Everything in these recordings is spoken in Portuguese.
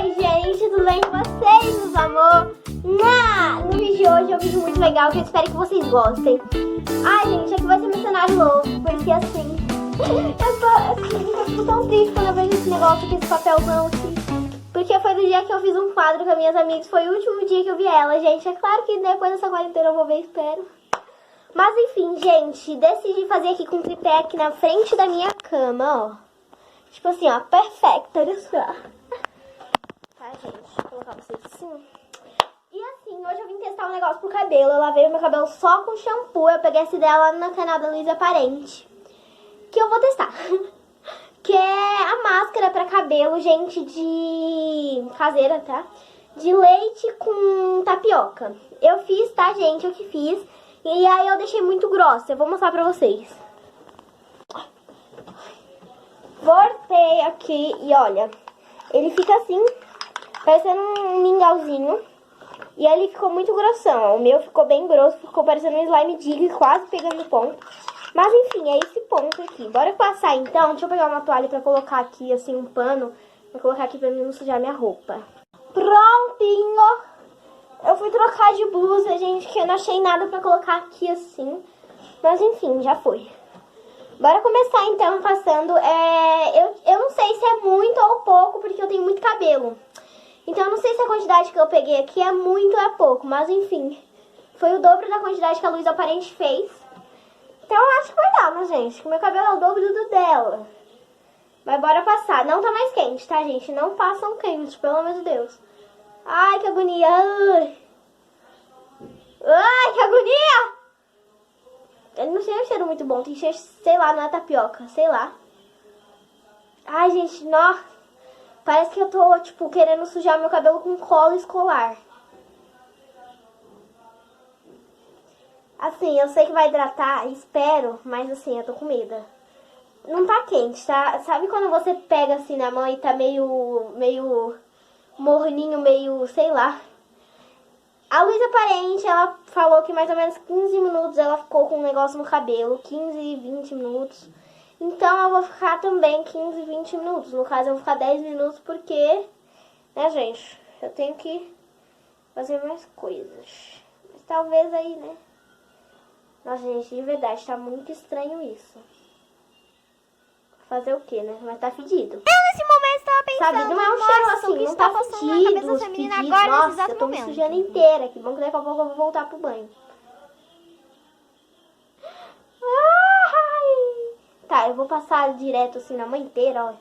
Oi, gente, tudo bem com vocês, meus amor? No vídeo de hoje é um vídeo muito legal que eu espero que vocês gostem. Ai, gente, aqui vai ser meu cenário novo, porque assim, eu tô tão triste quando eu vejo esse negócio aqui, esse papelzão aqui. Porque foi do dia que eu fiz um quadro com as minhas amigas, foi o último dia que eu vi ela, gente. É claro que depois dessa quarentena eu vou ver, espero. Mas enfim, gente, decidi fazer aqui com o tripé aqui na frente da minha cama, ó. Tipo assim, ó, perfeito, olha só. Tá, gente, vou colocar vocês assim. E assim, hoje eu vim testar um negócio pro cabelo. Eu lavei o meu cabelo só com shampoo. Eu peguei essa ideia lá no canal da Luísa Parente, que eu vou testar. Que é a máscara pra cabelo, gente, de caseira, tá? De leite com tapioca. Eu fiz, tá, gente? Eu que fiz. E aí eu deixei muito grossa. Eu vou mostrar pra vocês. Voltei aqui e olha, ele fica assim, parecendo um mingauzinho. E ele ficou muito grossão, ó. O meu ficou bem grosso, ficou parecendo um slime dig, quase pegando no ponto. Mas enfim, é esse ponto aqui. Bora passar então, deixa eu pegar uma toalha pra colocar aqui, assim, um pano. Pra colocar aqui pra mim não sujar minha roupa. Prontinho! Eu fui trocar de blusa, gente, que eu não achei nada pra colocar aqui assim. Mas enfim, já foi. Bora começar então passando, eu não sei se é muito ou pouco, porque eu tenho muito cabelo. Então eu não sei se a quantidade que eu peguei aqui é muito ou é pouco, mas enfim. Foi o dobro da quantidade que a Luísa Parente fez. Então eu acho que vai dar, né, gente? Que meu cabelo é o dobro do dela. Mas bora passar. Não tá mais quente, tá, gente? Não passam quente, pelo amor de Deus. Ai, que agonia. Ai, que agonia! Ele não tem um cheiro muito bom, tem cheiro, sei lá, não é tapioca, sei lá. Ai, gente, nossa. Parece que eu tô, tipo, querendo sujar meu cabelo com cola escolar. Assim, eu sei que vai hidratar, espero, mas assim, eu tô com medo. Não tá quente, tá? Sabe quando você pega assim na mão e tá meio morninho, meio, sei lá. A Luísa Parente, ela falou que mais ou menos 15 minutos ela ficou com um negócio no cabelo. 15, 20 minutos. Então eu vou ficar também 15, 20 minutos. No caso eu vou ficar 10 minutos porque, né, gente, eu tenho que fazer mais coisas. Mas talvez aí, né. Nossa, gente, de verdade, tá muito estranho isso. Fazer o quê, né? Mas tá fedido. Eu nesse momento estava pensando, sabe, não é um cheiro assim, que não está tá passando na fedido, cabeça dessa menina fedido. agora, nesse Nossa, exato eu tô me momento. sujando inteira. Que bom que daqui a pouco eu vou voltar pro banho. Ai. Tá, eu vou passar direto assim na mão inteira, ó.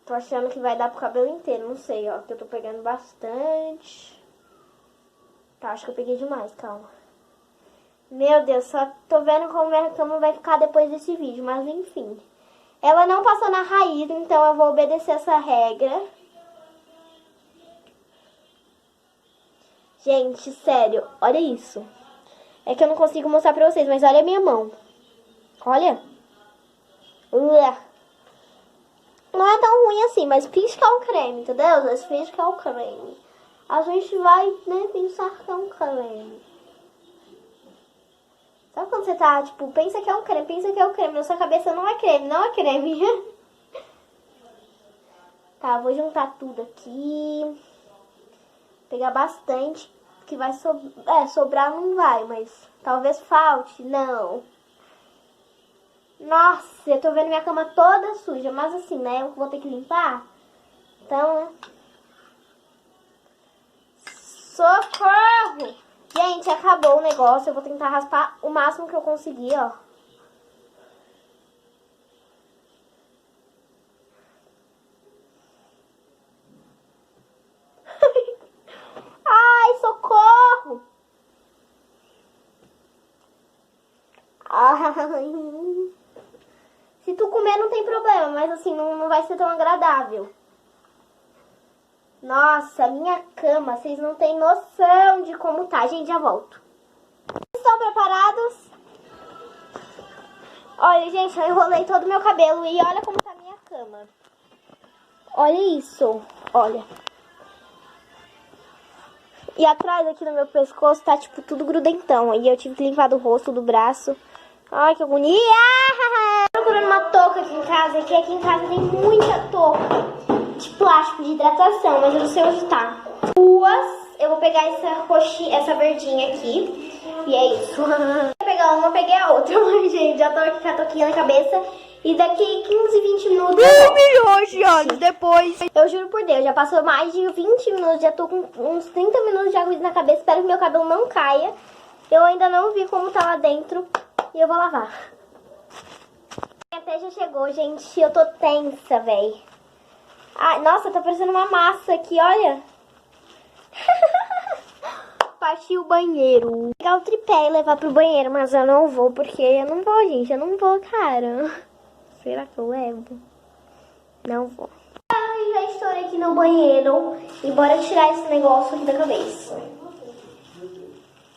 Tô achando que vai dar pro cabelo inteiro, não sei, ó. Que eu tô pegando bastante. Tá, acho que eu peguei demais, calma. Meu Deus, só tô vendo como minha cama vai ficar depois desse vídeo, mas enfim. Ela não passou na raiz, então eu vou obedecer essa regra. Gente, sério, olha isso. É que eu não consigo mostrar pra vocês, mas olha a minha mão. Olha. Não é tão ruim assim, mas finge que é um creme, entendeu? Mas finge que é um creme. A gente vai, né, pensar que é um creme. Sabe quando você tá, tipo, pensa que é um creme, pensa que é um creme. Na sua cabeça não é creme, não é creme. Tá, vou juntar tudo aqui. Pegar bastante, que vai sobrar não vai, mas talvez falte, não. Nossa, eu tô vendo minha cama toda suja, mas assim, né, eu vou ter que limpar. Então, né. Socorro! Gente, acabou o negócio, eu vou tentar raspar o máximo que eu conseguir, ó. Ai, socorro! Ai. Se tu comer não tem problema, mas assim, não vai ser tão agradável. Nossa, minha cama, vocês não têm noção de como tá. Gente, já volto. Estão preparados? Olha, gente, eu enrolei todo o meu cabelo e olha como tá a minha cama. Olha isso, olha. E atrás aqui no meu pescoço tá, tipo, tudo grudentão. E eu tive que limpar do rosto, do braço. Ai, que agonia! procurando uma touca aqui em casa, que aqui em casa tem muita touca de plástico, de hidratação, mas eu não sei onde tá. Duas, eu vou pegar essa verdinha aqui, e é isso. Vou pegar uma, peguei a outra, gente, já tô aqui com a touquinha na cabeça, e daqui 15, 20 minutos... 1 milhão de anos depois... Eu juro por Deus, já passou mais de 20 minutos, já tô com uns 30 minutos de água na cabeça, espero que meu cabelo não caia. Eu ainda não vi como tá lá dentro, e eu vou lavar. Até já chegou, gente, eu tô tensa, véi. Ai, nossa, tá parecendo uma massa aqui, olha. Parti o banheiro. Vou pegar o tripé e levar pro banheiro, mas eu não vou, porque eu não vou, gente. Eu não vou, cara. Será que eu levo? Não vou. Ai, já estou aqui no banheiro. E bora tirar esse negócio aqui da cabeça.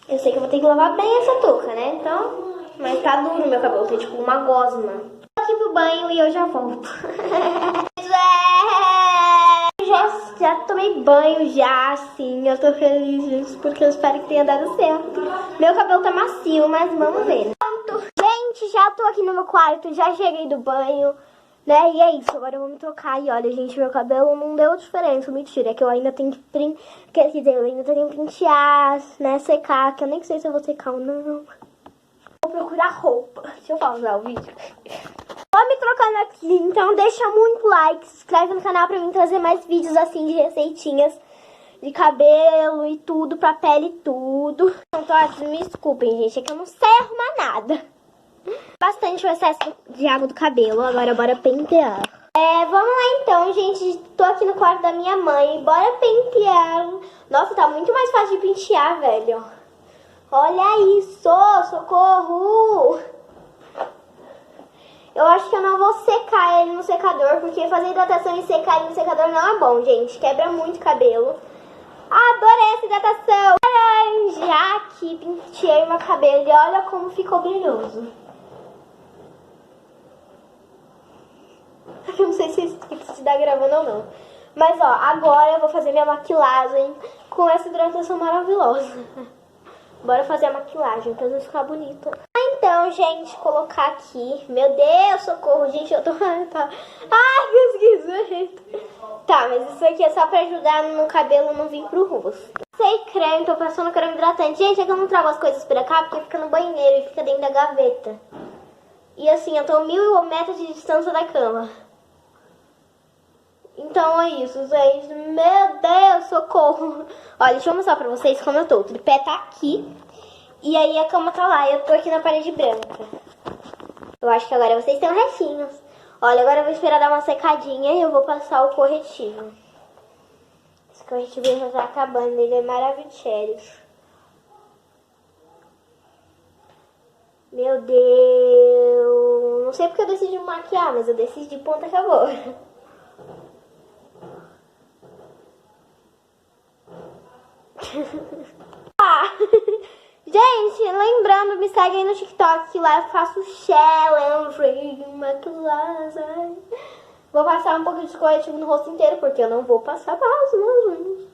Eu sei que eu vou ter que lavar bem essa touca, né? Então, mas tá duro meu cabelo, tem tipo uma gosma. Vou aqui pro banho e eu já volto. Já tomei banho já, assim, eu tô feliz, gente, porque eu espero que tenha dado certo. Meu cabelo tá macio, mas vamos ver. Pronto. Gente, já tô aqui no meu quarto, já cheguei do banho, né, e é isso, agora eu vou me trocar. E olha, gente, meu cabelo não deu diferença, mentira, é que eu ainda tenho que quer dizer, eu ainda tenho que pentear, né, secar, que eu nem sei se eu vou secar ou não. Vou procurar roupa, deixa eu pausar o vídeo. Vou me trocando aqui, então deixa muito like, se inscreve no canal pra mim trazer mais vídeos assim de receitinhas de cabelo e tudo, pra pele e tudo. Então, me desculpem, gente, é que eu não sei arrumar nada. Bastante o excesso de água do cabelo, agora bora pentear. Vamos lá então, gente, tô aqui no quarto da minha mãe, bora pentear. Nossa, tá muito mais fácil de pentear, velho. Olha isso, socorro! Eu acho que eu não vou secar ele no secador, porque fazer hidratação e secar ele no secador não é bom, gente. Quebra muito cabelo. Adorei essa hidratação! Já que penteei meu cabelo e olha como ficou brilhoso. Eu não sei se está gravando ou não. Mas, ó, agora eu vou fazer minha maquilagem com essa hidratação maravilhosa. Bora fazer a maquilagem pra não ficar bonita. Então, gente, colocar aqui. Meu Deus, socorro, gente, eu tô... Ai, que esquisito. Tá, mas isso aqui é só pra ajudar no cabelo não vir pro rosto. Passei creme, tô passando creme hidratante. Gente, é que eu não trago as coisas pra cá porque fica no banheiro e fica dentro da gaveta. E assim, eu tô 1000 metros de distância da cama. Então é isso, gente. Meu Deus, socorro. Olha, deixa eu mostrar pra vocês como eu tô. O tripé tá aqui. E aí a cama tá lá. Eu tô aqui na parede branca. Eu acho que agora vocês têm restinhos. Olha, agora eu vou esperar dar uma secadinha e eu vou passar o corretivo. Esse corretivo já tá acabando. Ele é maravilhoso. Meu Deus. Não sei porque eu decidi me maquiar, mas eu decidi ponto, acabou. Gente, lembrando, me segue aí no TikTok, que lá eu faço challenge, maquilagem. Vou passar um pouquinho de corretivo no rosto inteiro, porque eu não vou passar base, né, gente?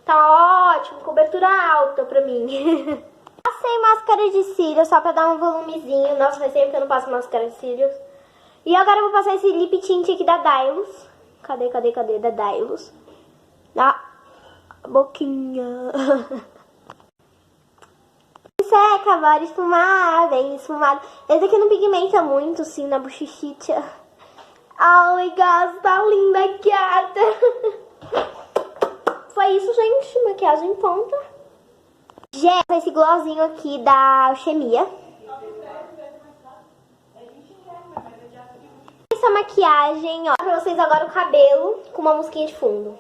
Tá ótimo, cobertura alta pra mim. Passei máscara de cílios só pra dar um volumezinho. Nossa, faz tempo que eu não passo máscara de cílios. E agora eu vou passar esse lip tint aqui da Dylos. Cadê? Da Dylos. Na boquinha. Seca, bora esfumar, bem esfumado. Esse aqui não pigmenta muito, sim, na bochechicha. Ai, gata, tá linda, gata. Foi isso, gente, maquiagem em ponta. Gente, esse glossinho aqui da Alchemia. Essa maquiagem, ó, pra vocês agora o cabelo com uma musiquinha de fundo.